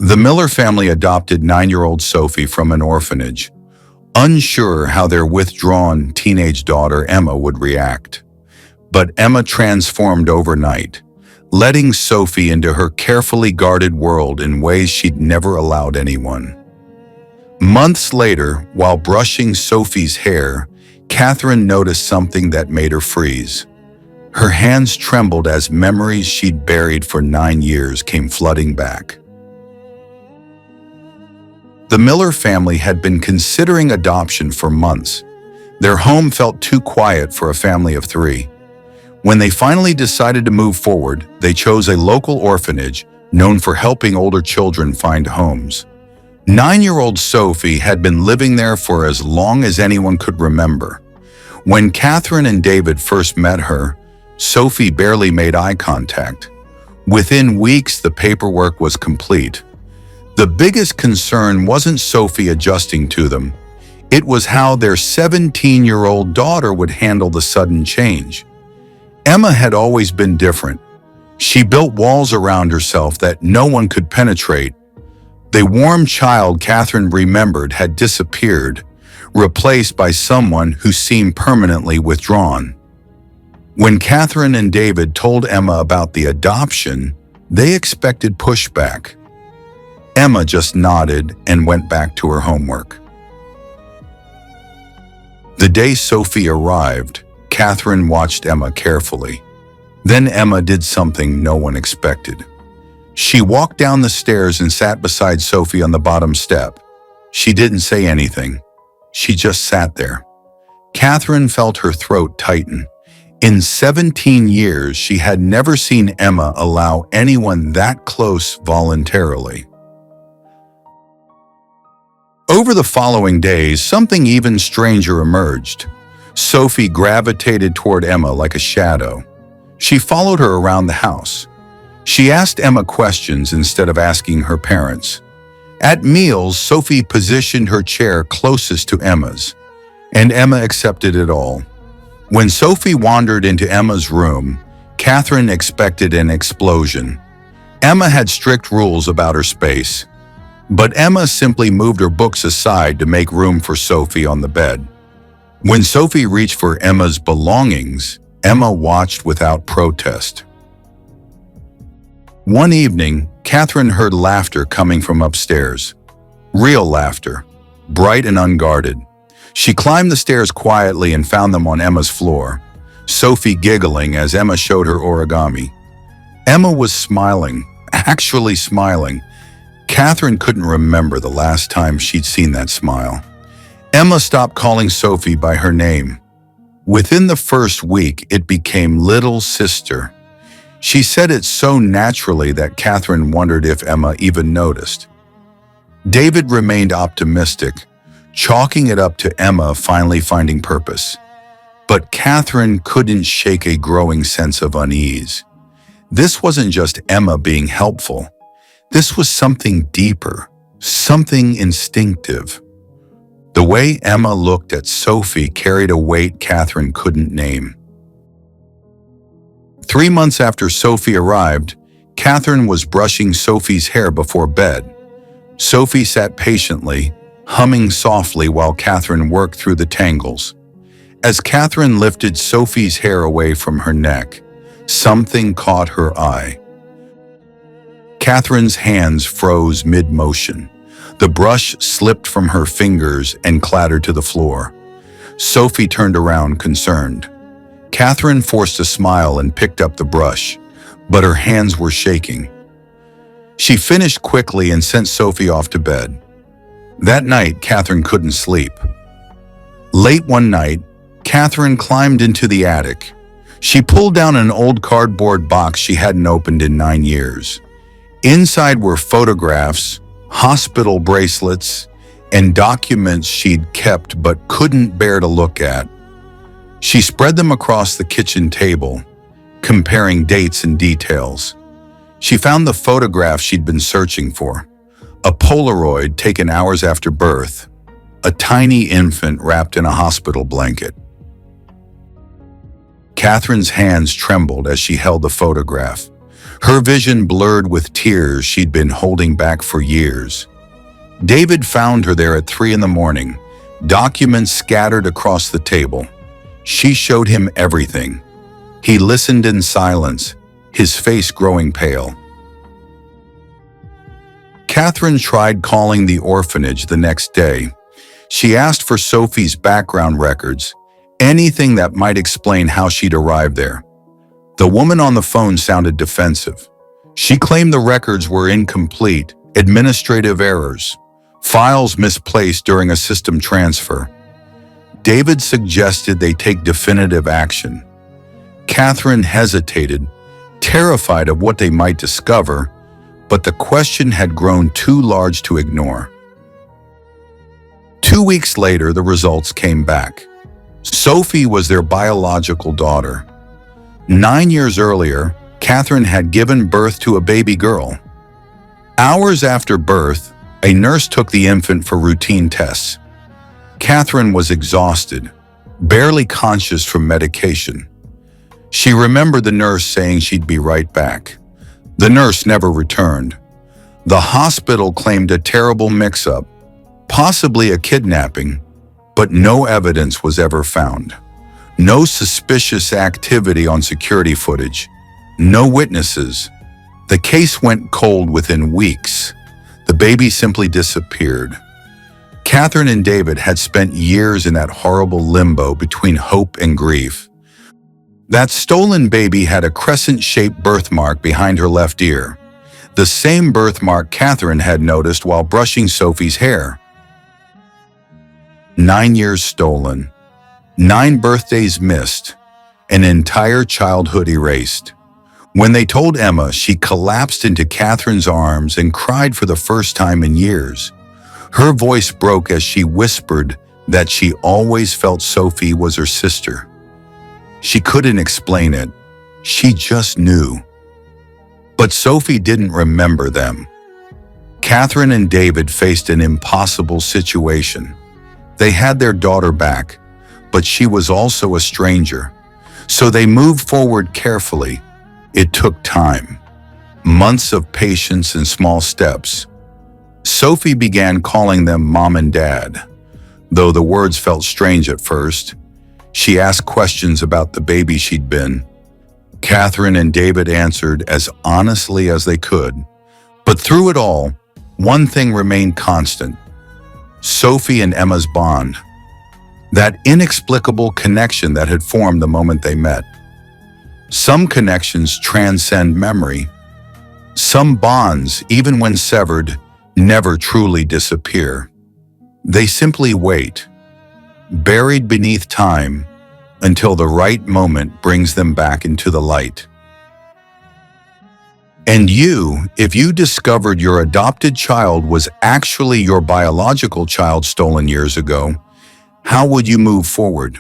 The Miller family adopted 9-year-old Sophie from an orphanage, unsure how their withdrawn teenage daughter Emma would react. But Emma transformed overnight, letting Sophie into her carefully guarded world in ways she'd never allowed anyone. Months later, while brushing Sophie's hair, Katherine noticed something that made her freeze. Her hands trembled as memories she'd buried for 9 years came flooding back. The Miller family had been considering adoption for months. Their home felt too quiet for a family of 3. When they finally decided to move forward, they chose a local orphanage known for helping older children find homes. 9-year-old Sophie had been living there for as long as anyone could remember. When Katherine and David first met her, Sophie barely made eye contact. Within weeks, the paperwork was complete. The biggest concern wasn't Sophie adjusting to them. It was how their 17-year-old daughter would handle the sudden change. Emma had always been different. She built walls around herself that no one could penetrate. The warm child Katherine remembered had disappeared, replaced by someone who seemed permanently withdrawn. When Katherine and David told Emma about the adoption, they expected pushback. Emma just nodded and went back to her homework. The day Sophie arrived, Katherine watched Emma carefully. Then Emma did something no one expected. She walked down the stairs and sat beside Sophie on the bottom step. She didn't say anything. She just sat there. Katherine felt her throat tighten. In 17 years, she had never seen Emma allow anyone that close voluntarily. Over the following days, something even stranger emerged. Sophie gravitated toward Emma like a shadow. She followed her around the house. She asked Emma questions instead of asking her parents. At meals, Sophie positioned her chair closest to Emma's, and Emma accepted it all. When Sophie wandered into Emma's room, Katherine expected an explosion. Emma had strict rules about her space, but Emma simply moved her books aside to make room for Sophie on the bed. When Sophie reached for Emma's belongings, Emma watched without protest. One evening, Katherine heard laughter coming from upstairs. Real laughter, bright and unguarded. She climbed the stairs quietly and found them on Emma's floor, Sophie giggling as Emma showed her origami. Emma was smiling, actually smiling. Katherine couldn't remember the last time she'd seen that smile. Emma stopped calling Sophie by her name. Within the first week, it became little sister. She said it so naturally that Katherine wondered if Emma even noticed. David remained optimistic, chalking it up to Emma finally finding purpose. But Katherine couldn't shake a growing sense of unease. This wasn't just Emma being helpful. This was something deeper, something instinctive. The way Emma looked at Sophie carried a weight Katherine couldn't name. 3 months after Sophie arrived, Katherine was brushing Sophie's hair before bed. Sophie sat patiently, humming softly while Katherine worked through the tangles. As Katherine lifted Sophie's hair away from her neck, something caught her eye. Katherine's hands froze mid-motion. The brush slipped from her fingers and clattered to the floor. Sophie turned around, concerned. Katherine forced a smile and picked up the brush, but her hands were shaking. She finished quickly and sent Sophie off to bed. That night, Katherine couldn't sleep. Late one night, Katherine climbed into the attic. She pulled down an old cardboard box she hadn't opened in 9 years. Inside were photographs, hospital bracelets, and documents she'd kept but couldn't bear to look at. She spread them across the kitchen table, comparing dates and details. She found the photograph she'd been searching for, a Polaroid taken hours after birth, a tiny infant wrapped in a hospital blanket. Katherine's hands trembled as she held the photograph. Her vision blurred with tears she'd been holding back for years. David found her there at 3 in the morning, documents scattered across the table. She showed him everything. He listened in silence, his face growing pale. Katherine tried calling the orphanage the next day. She asked for Sophie's background records, anything that might explain how she'd arrived there. The woman on the phone sounded defensive. She claimed the records were incomplete, administrative errors, files misplaced during a system transfer. David suggested they take definitive action. Katherine hesitated, terrified of what they might discover, but the question had grown too large to ignore. 2 weeks later, the results came back. Sophie was their biological daughter. 9 years earlier, Katherine had given birth to a baby girl. Hours after birth, a nurse took the infant for routine tests. Katherine was exhausted, barely conscious from medication. She remembered the nurse saying she'd be right back. The nurse never returned. The hospital claimed a terrible mix-up, possibly a kidnapping, but no evidence was ever found. No suspicious activity on security footage. No witnesses. The case went cold within weeks. The baby simply disappeared. Katherine and David had spent years in that horrible limbo between hope and grief. That stolen baby had a crescent-shaped birthmark behind her left ear, the same birthmark Katherine had noticed while brushing Sophie's hair. 9 years stolen, 9 birthdays missed, an entire childhood erased. When they told Emma, she collapsed into Katherine's arms and cried for the first time in years. Her voice broke as she whispered that she always felt Sophie was her sister. She couldn't explain it. She just knew. But Sophie didn't remember them. Katherine and David faced an impossible situation. They had their daughter back, but she was also a stranger. So they moved forward carefully. It took time, months of patience and small steps. Sophie began calling them Mom and Dad, though the words felt strange at first. She asked questions about the baby she'd been. Katherine and David answered as honestly as they could. But through it all, one thing remained constant: Sophie and Emma's bond. That inexplicable connection that had formed the moment they met. Some connections transcend memory. Some bonds, even when severed, never truly disappear. They simply wait, buried beneath time, until the right moment brings them back into the light. And you, if you discovered your adopted child was actually your biological child stolen years ago, how would you move forward?